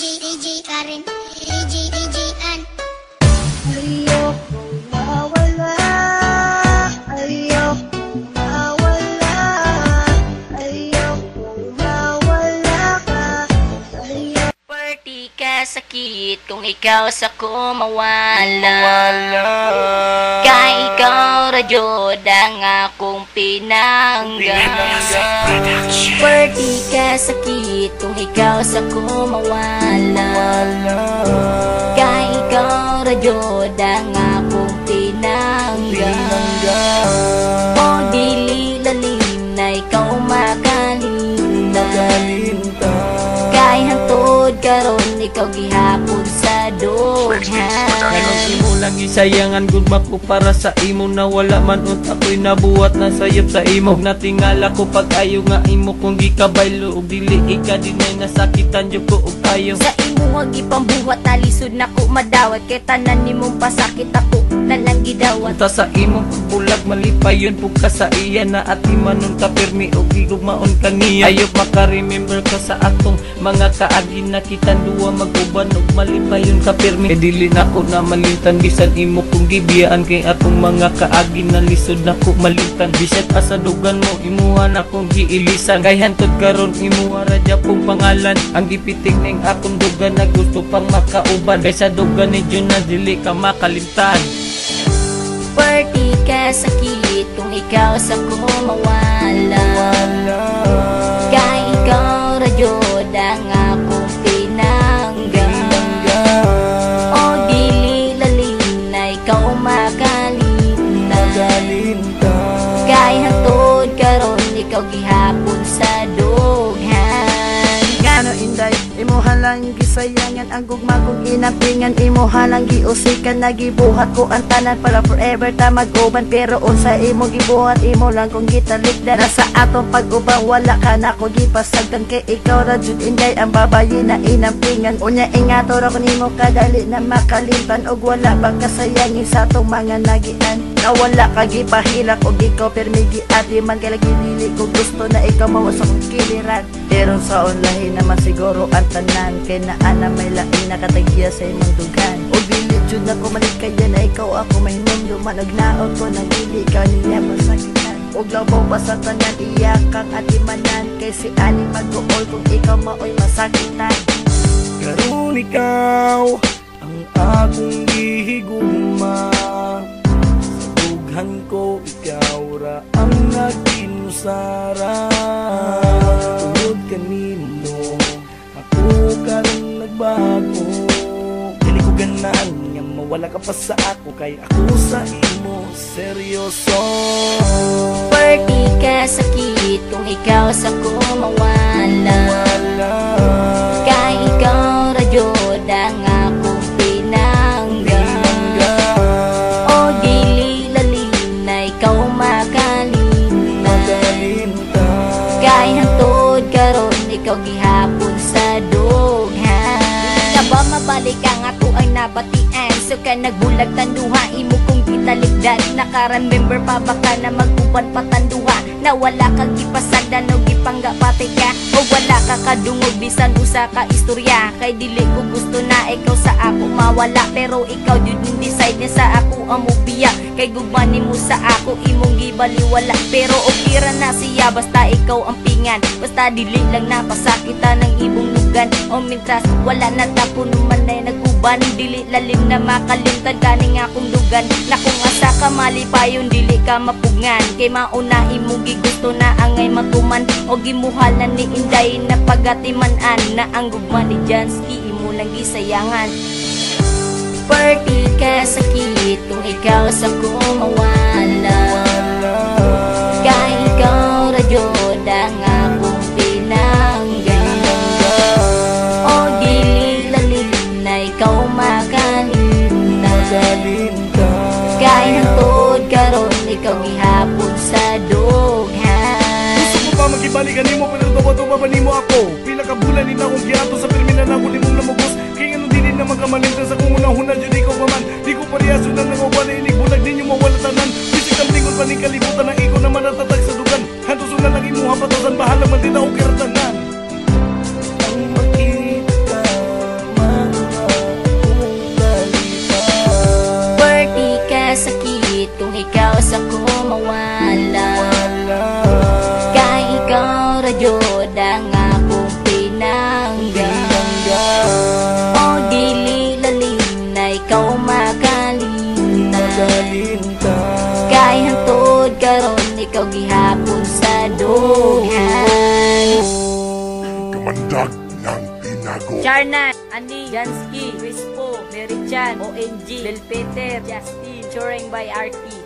DJ Karen, DJ An. Ayoko mawala, ayoko mawala, ayoko mawala ka, ayoko. Party ka sakit kung ikaw sa ko mawala. Kaya ikaw radyo ang akong pinangga. Party ka sakit kung ikaw sa ko mawala. Kaya ikaw radyo ang akong pinangga. O dili lalim na ikaw makalinda. Kaya hantod karon ikaw gihapon sa dughan. Imo lang gisayangan gud ko para sa imo na wala man ut ako'y nabuhat na sayop sa imo. Natingala ko pag ayo nga imo kung gikabaylo ug dili ika dinay nasakitan jud ko og ayo. Sa imo nga gipambuhat talisod nako madawat kay tanan nimong pasakit ako nalang gidawat. Unta sa imong pagbulag malipayon pug ka sa iya na at imanon ka pirmi og gigugmaon ka niya. Ayop maka-remember ka sa atong mga kaagi na kitang duwa mag-uban og malipayon ka pirmi. E dili na ko na malintan bisan imo kung gibiyaan kay atong mga kaagi na lisod na ko malintan. Bisan asa dugan mo imuha na kong giilisan kay hantod karon imuha radya pong pangalan. Ang gipiting ning akong dugan na gusto pang makauban kay sa dugan ni Jun na dili ka makalimtan. Party ka sakit kung ikaw sa ko mawala. Kaya ikaw radyo ang akong pinangga. O dili lalim na ikaw makalinda. Kaya hantod karon ikaw gihapon sa dughan. Ngano inday, imuha lang gisayangan ang gugmagong inampingan, imuha lang giusikan nagibuhat ko ang tanan para forever ta mag-uban. Pero unsa imo gibuhat imo lang kung gitalikdan. Nasa atong pag-ubang wala ka na ko gipasagdan kay ikaw ra jud inday ang babayi na inampingan. Unya ingato ra ko nimo kadali na makalimtan og wala bang kasayangin sa atong mga nagian. Na wala ka gipahilak og ikaw permi giati man kay lagi dili ko gusto na ikaw mawas akong kiliran. Pero sa online naman siguro ang tanan kay naa na may lain na katagya sa imong dugan. O dili jud na ko malikaya na ikaw ako mahinumduman og naot ko na dili ka niya masakitan. Og labaw pa sa tanan iyakang at imanan kay si ani mag-uol kung ikaw maoy masakitan. Karon ikaw ang akong gihigugma. Dughan ko ikaw ra ang nagkinusara. Tungod kanimo ako karon nagbago. Dili ko ganan nga mawala ka pa sa ako kay ako sa imo seryoso. Party ka sakit kung ikaw sa ko mawala. Kaya ikaw radyo ang akong pinangga. O dili lalim na ikaw makalinda. Kaya hantod karon ikaw gihapon sa dughan. Nga ba mabalik ang ato ay nabatian. So ka nagbulag tanduha imo kung gitalikdan. Naka-remember pa baka na mag-uban patanduha. Na wala kang gipasagdan o gipangga pati ka. O wala ka kadungog bisan usa ka istorya. Kay dili ko gusto na ikaw sa ako mawala. Pero ikaw jud yung decide niya sa ako ang mubiya. Kay gugmani mo sa ako imong gibaliwala. Pero okay ra na siya basta ikaw ang pingan. Basta dili lang napasakita ng ibong lugan. O mintras wala na tapo naman ay nag-uban. Dili lalim na makalimtan kaning akong lugan. Na kung asa ka malipayon dili ka mapugngan. Kay mauna imong gusto na angay matuman. O gimuhalan ni Inday na pagatimanan. Na ang gugma ni Jansky imo lang gisayangan. Party ka sakit kung ikaw sa ko mawala. Kaya ikaw radyo ang akong pinangga. O dili lalim na ikaw makalinda. Kaya hantod karon ikaw gihapon sa dughan. Gusto ko pa magibalikan nimo pero tuwa-tuwa ba nimo ako. Pila ka bulan din akong giato sa pirmi na namo limong namugos. Kaya ano din na magkamalintan sa kung unang-una dyan ikaw pa man. Di ko pariyaso na nangawa na inig bulag ninyo mawala tanan. Bisik ang lingon pa ning kalibutan na ikaw naman natatag sa dugan. Hantos ulan lang imuha patasan bahala man din ako kiratanan. Ang makita ikaw gihapon sa dughan. Kamandag ng tinago. Charnan, Ani, Jansky, Crispo, Merichan, ONG, Belpeter, Justin, Choreng by RT.